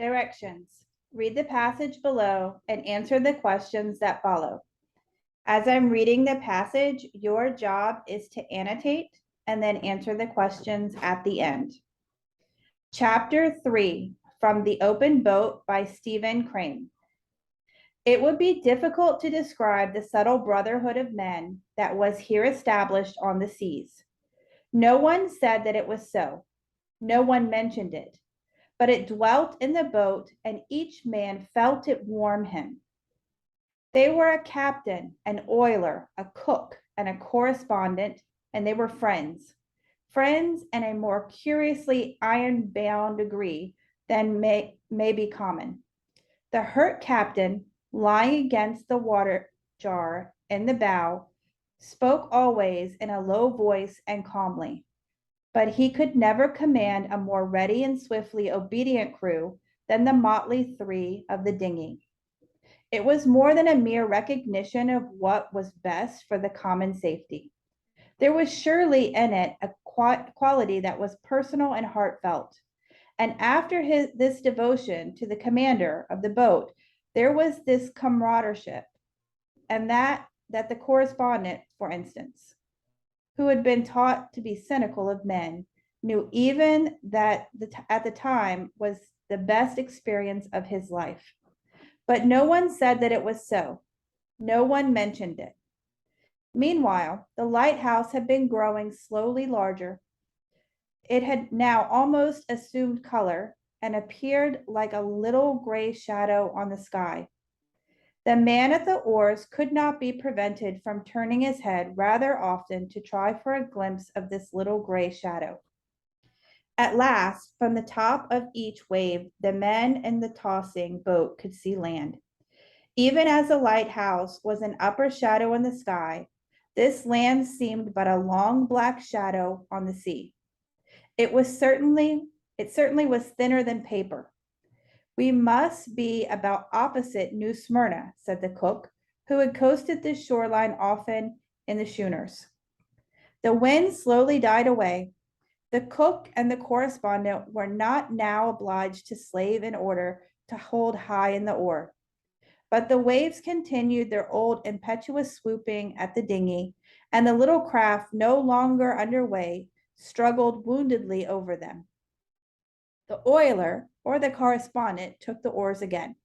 Directions. Read the passage below and answer the questions that follow. As I'm reading the passage, your job is to annotate and then answer the questions at the end. Chapter 3 from The Open Boat by Stephen Crane. It would be difficult to describe the subtle brotherhood of men that was here established on the seas. No one said that it was so. No one mentioned it. But it dwelt in the boat, and each man felt it warm him. They were a captain, an oiler, a cook, and a correspondent, and they were friends. Friends in a more curiously iron-bound degree than may be common. The hurt captain, lying against the water jar in the bow, spoke always in a low voice and calmly. But he could never command a more ready and swiftly obedient crew than the motley three of the dinghy. It was more than a mere recognition of what was best for the common safety. There was surely in it a quality that was personal and heartfelt. And after this devotion to the commander of the boat, there was this camaraderie, and that the correspondent, for instance, who had been taught to be cynical of men, knew even that at the time was the best experience of his life. But no one said that it was so. No one mentioned it. Meanwhile, the lighthouse had been growing slowly larger. It had now almost assumed color and appeared like a little gray shadow on the sky. The man at the oars could not be prevented from turning his head rather often to try for a glimpse of this little gray shadow. At last, from the top of each wave, the men in the tossing boat could see land. Even as the lighthouse was an upper shadow in the sky, this land seemed but a long black shadow on the sea. It certainly was thinner than paper. We must be about opposite New Smyrna, said the cook, who had coasted this shoreline often in the schooners. The wind slowly died away. The cook and the correspondent were not now obliged to slave in order to hold high in the oar. But the waves continued their old impetuous swooping at the dinghy, and the little craft, no longer under way, struggled woundedly over them. The oiler, or the correspondent, took the oars again.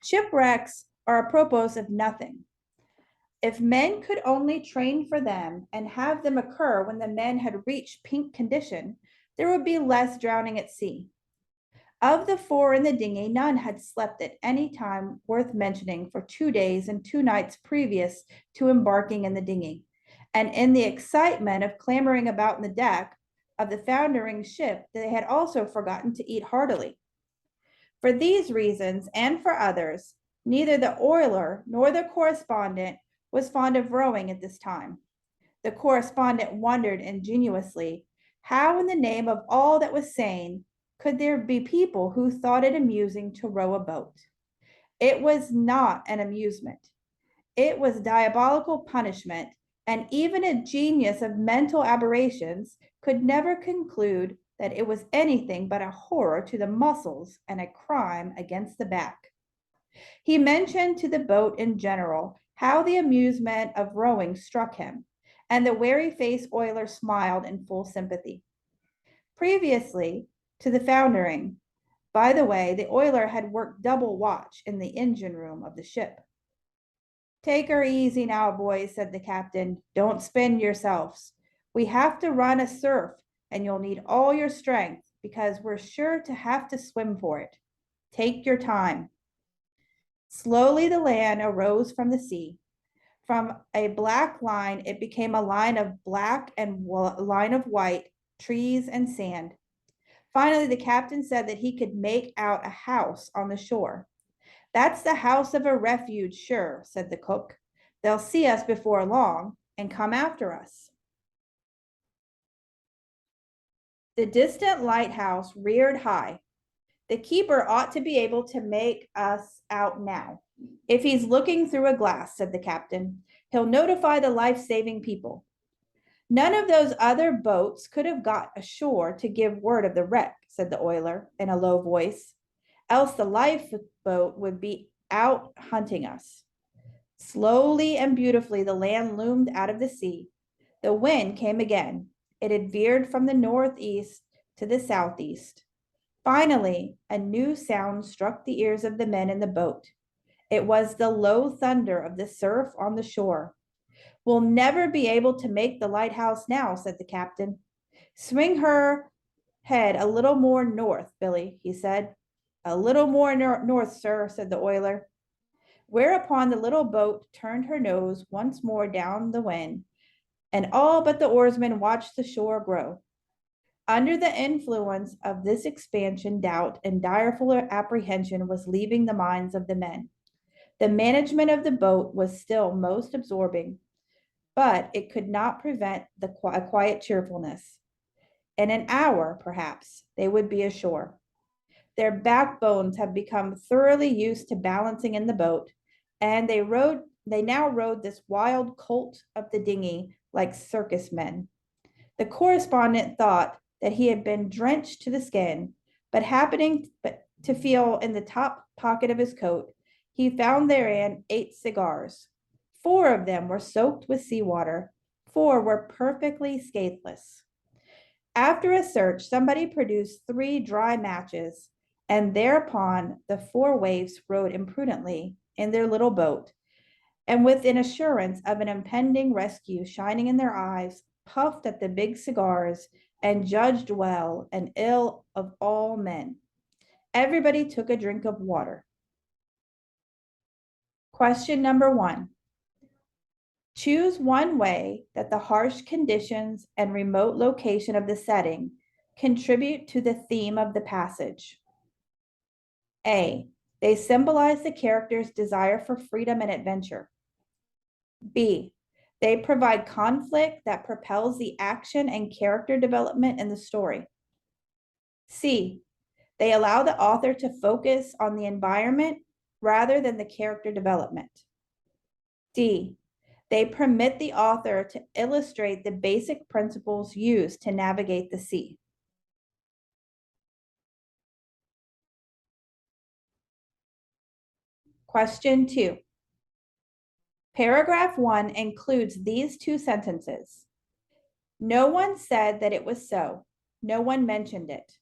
Shipwrecks are apropos of nothing. If men could only train for them and have them occur when the men had reached peak condition, there would be less drowning at sea. Of the four in the dinghy, none had slept at any time worth mentioning for 2 days and 2 nights previous to embarking in the dinghy. And in the excitement of clambering about in the deck of the foundering ship, they had also forgotten to eat heartily. For these reasons, and for others, neither the oiler nor the correspondent was fond of rowing at this time. The correspondent wondered ingenuously how, in the name of all that was sane, could there be people who thought it amusing to row a boat. It was not an amusement. It was diabolical punishment, and even a genius of mental aberrations could never conclude that it was anything but a horror to the muscles and a crime against the back. He mentioned to the boat in general how the amusement of rowing struck him, and the wary-faced oiler smiled in full sympathy. Previously to the foundering, by the way, the oiler had worked double watch in the engine room of the ship. "Take her easy now, boys," said the captain. "Don't spin yourselves. We have to run a surf, and you'll need all your strength because we're sure to have to swim for it. Take your time." Slowly the land arose from the sea. From a black line, it became a line of black and a line of white, trees and sand. Finally, the captain said that he could make out a house on the shore. "That's the house of a refuge, sure," said the cook. "They'll see us before long and come after us." The distant lighthouse reared high. "The keeper ought to be able to make us out now, if he's looking through a glass," said the captain. "He'll notify the life-saving people." "None of those other boats could have got ashore to give word of the wreck," said the oiler in a low voice. else the lifeboat would be out hunting us. Slowly and beautifully, the land loomed out of the sea. The wind came again. It had veered from the northeast to the southeast. Finally, a new sound struck the ears of the men in the boat. It was the low thunder of the surf on the shore. We'll never be able to make the lighthouse now, said the captain. Swing her head a little more north, Billy, he said. A little more north, sir, said the oiler. Whereupon the little boat turned her nose once more down the wind, and all but the oarsmen watched the shore grow. Under the influence of this expansion, doubt and direful apprehension was leaving the minds of the men. The management of the boat was still most absorbing, but it could not prevent a quiet cheerfulness. In an hour, perhaps, they would be ashore. Their backbones had become thoroughly used to balancing in the boat, and they now rode this wild colt of the dinghy like circus men. The correspondent thought that he had been drenched to the skin, but happening to feel in the top pocket of his coat, he found therein 8 cigars. 4 of them were soaked with seawater, 4 were perfectly scatheless. After a search, somebody produced 3 dry matches, and thereupon the 4 waifs rode imprudently in their little boat, and with an assurance of an impending rescue shining in their eyes, puffed at the big cigars and judged well and ill of all men. Everybody took a drink of water. Question number 1. Choose one way that the harsh conditions and remote location of the setting contribute to the theme of the passage. A. They symbolize the character's desire for freedom and adventure. B. They provide conflict that propels the action and character development in the story. C. They allow the author to focus on the environment rather than the character development. D. They permit the author to illustrate the basic principles used to navigate the sea. Question 2. Paragraph 1 includes these 2 sentences. No one said that it was so. No one mentioned it.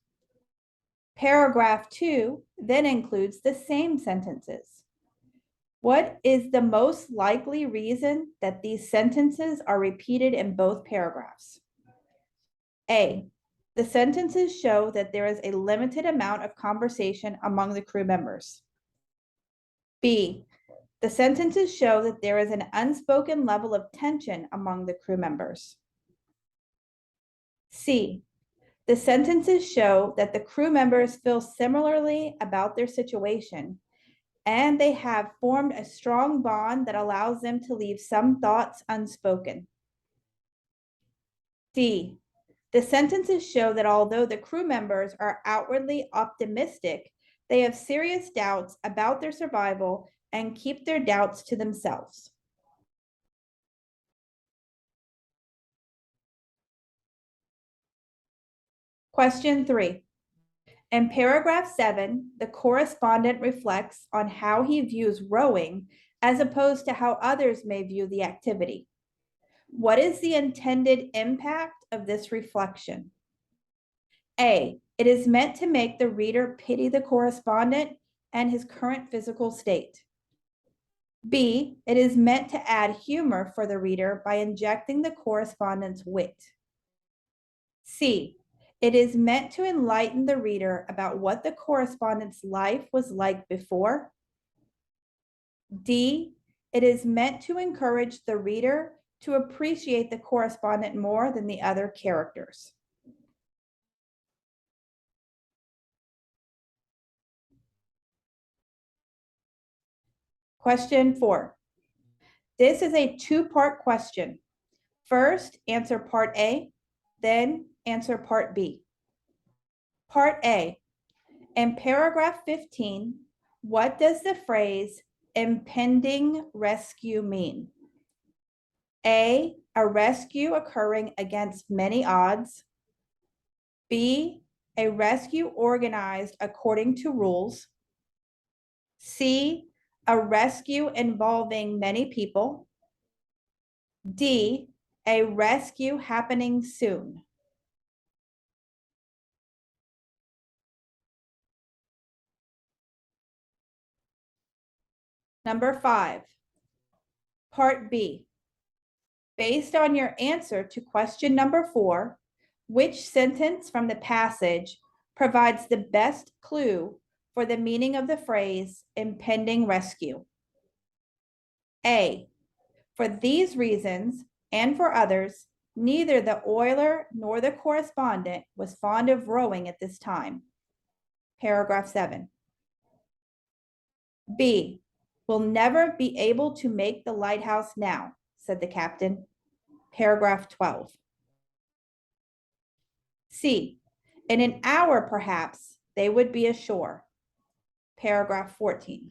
Paragraph 2 then includes the same sentences. What is the most likely reason that these sentences are repeated in both paragraphs? A. The sentences show that there is a limited amount of conversation among the crew members. B. The sentences show that there is an unspoken level of tension among the crew members. C. The sentences show that the crew members feel similarly about their situation, and they have formed a strong bond that allows them to leave some thoughts unspoken. D. The sentences show that although the crew members are outwardly optimistic, they have serious doubts about their survival and keep their doubts to themselves. Question 3. In paragraph 7, the correspondent reflects on how he views rowing as opposed to how others may view the activity. What is the intended impact of this reflection? A. It is meant to make the reader pity the correspondent and his current physical state. B. It is meant to add humor for the reader by injecting the correspondent's wit. C. It is meant to enlighten the reader about what the correspondent's life was like before. D. It is meant to encourage the reader to appreciate the correspondent more than the other characters. Question 4. This is a 2-part question. First, answer part A, then answer part B. Part A. In paragraph 15, what does the phrase impending rescue mean? A rescue occurring against many odds. B, a rescue organized according to rules. C, a rescue involving many people. D, a rescue happening soon. Number 5, Part B. Based on your answer to question number 4, which sentence from the passage provides the best clue for the meaning of the phrase impending rescue? A, for these reasons and for others, neither the oiler nor the correspondent was fond of rowing at this time. Paragraph 7. B, we'll never be able to make the lighthouse now, said the captain. Paragraph 12. C, in an hour perhaps they would be ashore. Paragraph 14.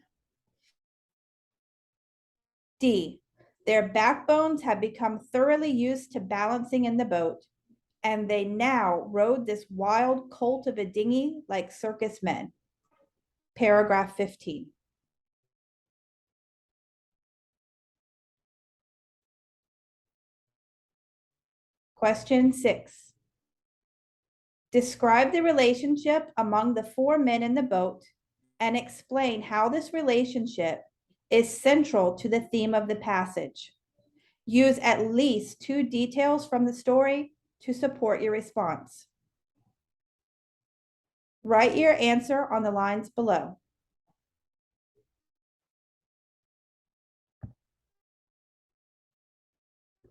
D, their backbones had become thoroughly used to balancing in the boat, and they now rode this wild colt of a dinghy like circus men. Paragraph 15. Question 6. Describe the relationship among the 4 men in the boat and explain how this relationship is central to the theme of the passage. Use at least 2 details from the story to support your response. Write your answer on the lines below.